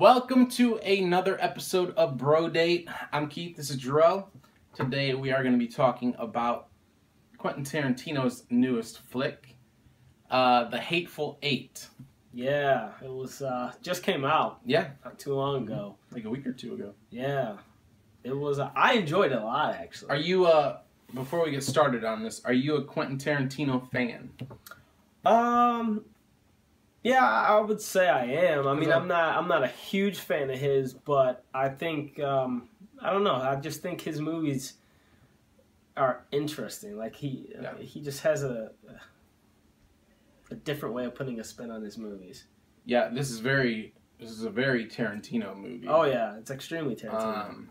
Welcome to another episode of Bro Date. I'm Keith, this is Jarrell. Today we are going to be talking about Quentin Tarantino's newest flick, The Hateful Eight. Yeah, it was just came out. Yeah. Not too long ago. Like a week or two ago. Yeah. It was, I enjoyed it a lot, actually. Are you, before we get started on this, are you a Quentin Tarantino fan? Yeah, I would say I am. I mean, I'm not a huge fan of his, but I think, I don't know, I just think his movies are interesting. Like, he just has a different way of putting a spin on his movies. Yeah, this is a very Tarantino movie. Oh, yeah, it's extremely Tarantino.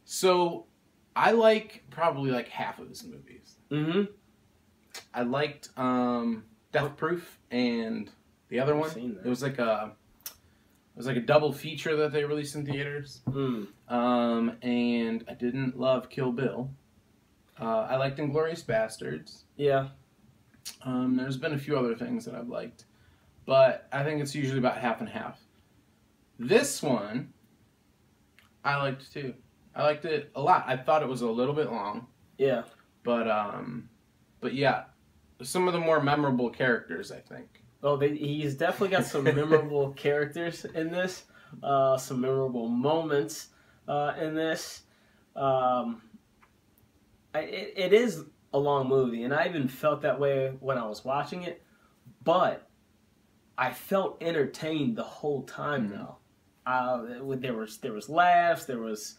So, I like probably like half of his movies. Mm-hmm. I liked Death Proof and the other one. It was like a double feature that they released in theaters. And I didn't love Kill Bill. I liked Inglourious Bastards. Yeah. There's been a few other things that I've liked, but I think it's usually about half and half. This one, I liked too. I liked it a lot. I thought it was a little bit long. Yeah. But yeah, some of the more memorable characters, I think. Oh, he's definitely got some memorable characters in this, some memorable moments in this. It is a long movie, and I even felt that way when I was watching it, but I felt entertained the whole time, though. There was laughs, there was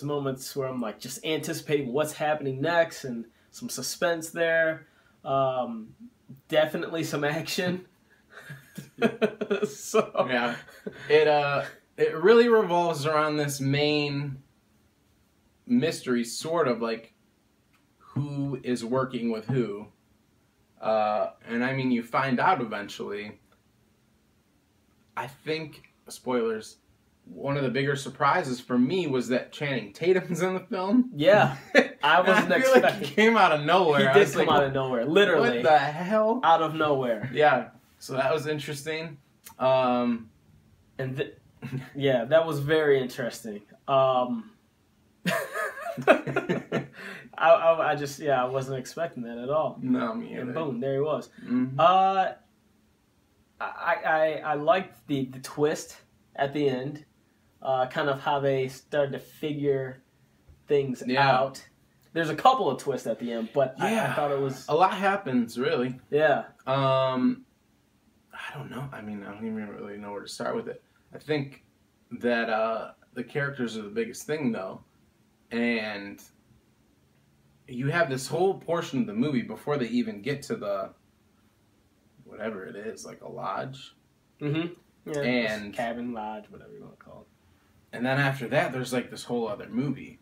moments where I'm like just anticipating what's happening next, and some suspense there. Definitely some action. So yeah, it really revolves around this main mystery, sort of like who is working with who, and I mean you find out eventually. I think, spoilers, one of the bigger surprises for me was that Channing Tatum's in the film. Yeah, I wasn't expecting. Like he came out of nowhere. He did come out of nowhere, literally. What the hell? Out of nowhere. Yeah, so that was interesting. Yeah, that was very interesting. I wasn't expecting that at all. No, me either. And boom, there he was. Mm-hmm. I liked the twist at the end. Kind of how they started to figure things out. There's a couple of twists at the end, but I thought it was... A lot happens, really. Yeah. I don't know. I mean, I don't even really know where to start with it. I think that the characters are the biggest thing, though. And you have this whole portion of the movie before they even get to the... whatever it is, like a lodge. Mm-hmm. Yeah, and cabin, lodge, whatever you want to call it. And then after that, there's like this whole other movie.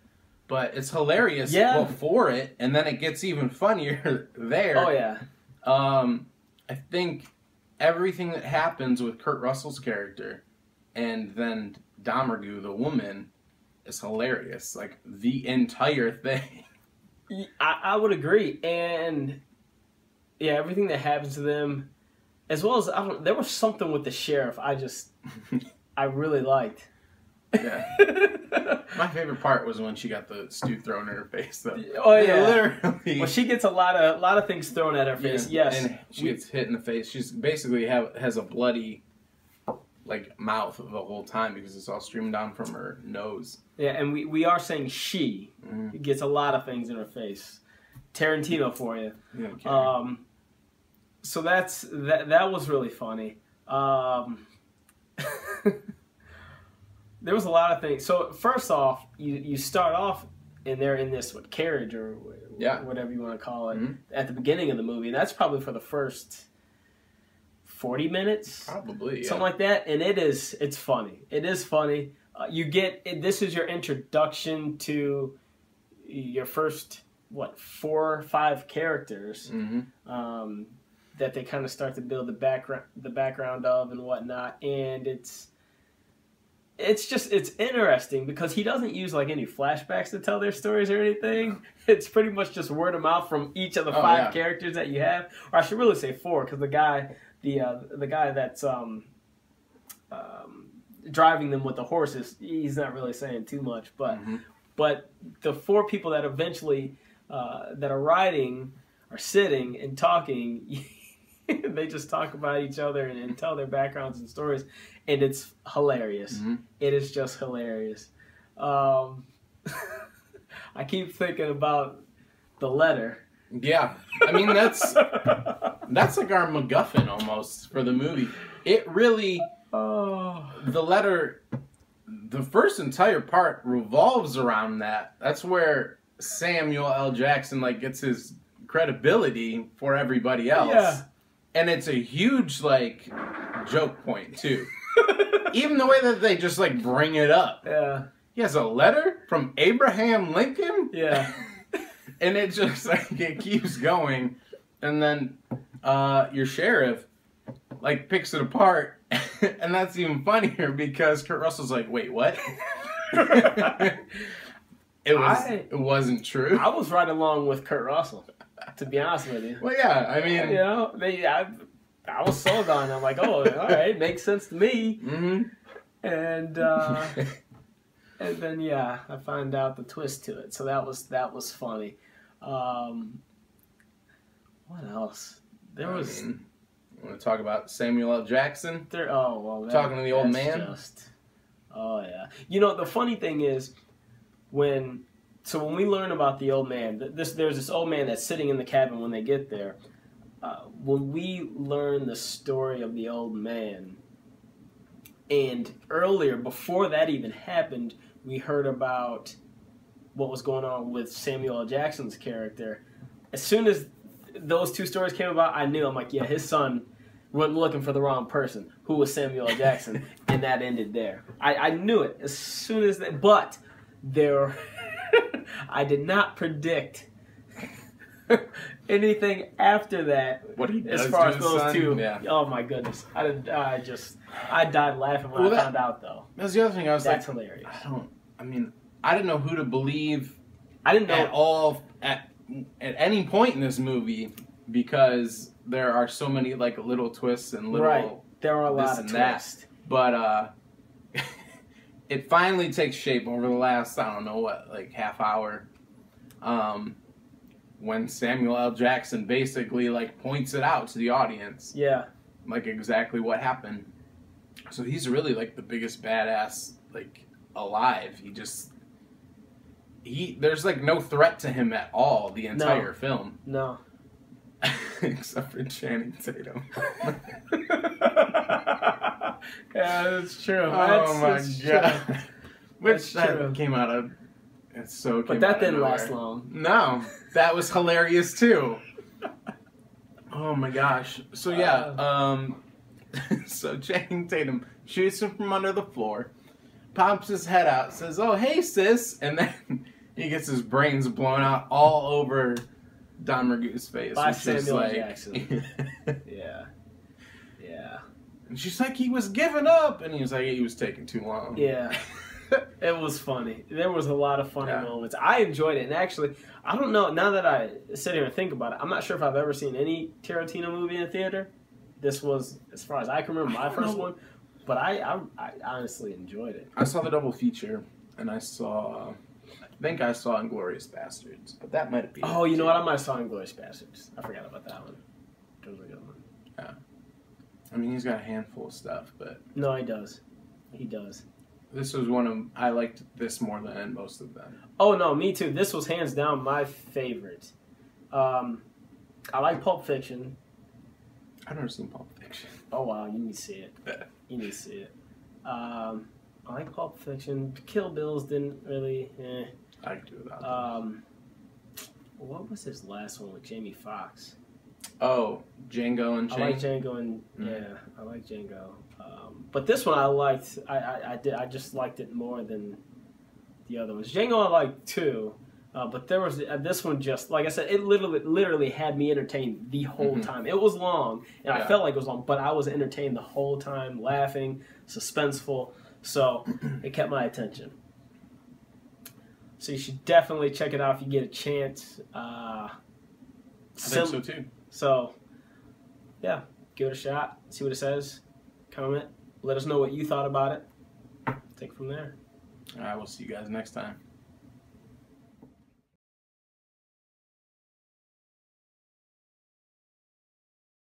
But it's hilarious before it, and then it gets even funnier there. Oh, yeah. I think everything that happens with Kurt Russell's character and then Domergue, the woman, is hilarious. Like, the entire thing. I would agree. And, yeah, everything that happens to them, as well as, there was something with the sheriff I really liked. Yeah. My favorite part was when she got the stew thrown in her face, though. Oh, yeah. Literally. Well, she gets a lot of things thrown at her face, yes. And she gets hit in the face. She's basically has a bloody, like, mouth the whole time because it's all streaming down from her nose. Yeah, and we are saying she gets a lot of things in her face. Tarantino for you. Yeah, okay. So that was really funny. There was a lot of things. So first off, you start off and they're in this carriage or whatever you want to call it at the beginning of the movie. And that's probably for the first 40 minutes, probably something like that. And it's funny. It is funny. This is your introduction to your first 4 or 5 characters. That they kind of start to build the background of and whatnot, and it's interesting because he doesn't use like any flashbacks to tell their stories or anything. It's pretty much just word of mouth from each of the 5 characters that you have, or I should really say 4 because the guy that's driving them with the horses, he's not really saying too much. But the 4 people that eventually that are riding are sitting and talking. They just talk about each other and tell their backgrounds and stories, and it's hilarious. It is just hilarious. I keep thinking about the letter. Yeah, I mean that's like our MacGuffin almost for the movie. It really, the letter, the first entire part revolves around that. That's where Samuel L. Jackson like gets his credibility for everybody else. Yeah. And it's a huge like joke point too. Even the way that they just like bring it up. Yeah. He has a letter from Abraham Lincoln. Yeah. And it just like it keeps going, and then your sheriff like picks it apart, and that's even funnier because Kurt Russell's like, "Wait, what?" It wasn't true. I was right along with Kurt Russell, to be honest with you. Well, yeah, I mean, you know, I was sold on it. I'm like, oh, all right, makes sense to me. And and then yeah, I found out the twist to it, so that was funny. What else? There was. You want to talk about Samuel L. Jackson? Talking to the old man. Oh yeah. You know the funny thing is, when we learn about the old man, there's this old man that's sitting in the cabin when they get there. When we learn the story of the old man, and earlier before that even happened, we heard about what was going on with Samuel L. Jackson's character. As soon as those 2 stories came about, I knew. I'm like, yeah, his son went looking for the wrong person, who was Samuel L. Jackson, and that ended there. I knew it as soon as that. But there, I did not predict anything after that. What he does as far as to those son? 2. Yeah. Oh my goodness, I died laughing when I found out though. That's the other thing. I was That's hilarious. I didn't know who to believe. I didn't know at all at any point in this movie because there are so many like little twists and little. Right. There are a lot of twists. But it finally takes shape over the last half hour. When Samuel L. Jackson basically like points it out to the audience. Yeah. Like exactly what happened. So he's really like the biggest badass like alive. There's like no threat to him at all the entire film. No. Except for Channing Tatum. Yeah, that's true. Oh my god. Which came out of But that didn't last long. No. That was hilarious too. Oh my gosh. So yeah, so Channing Tatum shoots him from under the floor, pops his head out, says, "Oh, hey, sis," and then he gets his brains blown out all over Don Magoo's face. By Samuel L. Jackson. Yeah. Yeah. And she's like, he was giving up, and he was like, he was taking too long. Yeah. It was funny. There was a lot of funny moments. I enjoyed it, and actually, I don't know, now that I sit here and think about it, I'm not sure if I've ever seen any Tarantino movie in a theater. This was, as far as I can remember, my first one. But I honestly enjoyed it. I saw the double feature, and I think I saw Inglourious Bastards, but that might be. Oh, you know what? I might have saw Inglourious Bastards. I forgot about that one. That was a good one. Yeah. I mean, he's got a handful of stuff, but. No, he does. He does. This was I liked this more than most of them. Oh, no, me too. This was hands down my favorite. I like Pulp Fiction. I've never seen Pulp Fiction. Oh, wow. You need to see it. You need to see it. I like Pulp Fiction. Kill Bills didn't really. I could do without that. What was his last one with Jamie Foxx? Oh, Django and I like Django and I like Django. But this one I liked. I just liked it more than the other ones. Django I liked too, but there was this one just like I said. It literally had me entertained the whole time. It was long, and I felt like it was long, but I was entertained the whole time, laughing, suspenseful. So it kept my attention. So you should definitely check it out if you get a chance. I think so too. So, yeah, give it a shot. See what it says. Comment. Let us know what you thought about it. take it from there. All right, we'll see you guys next time.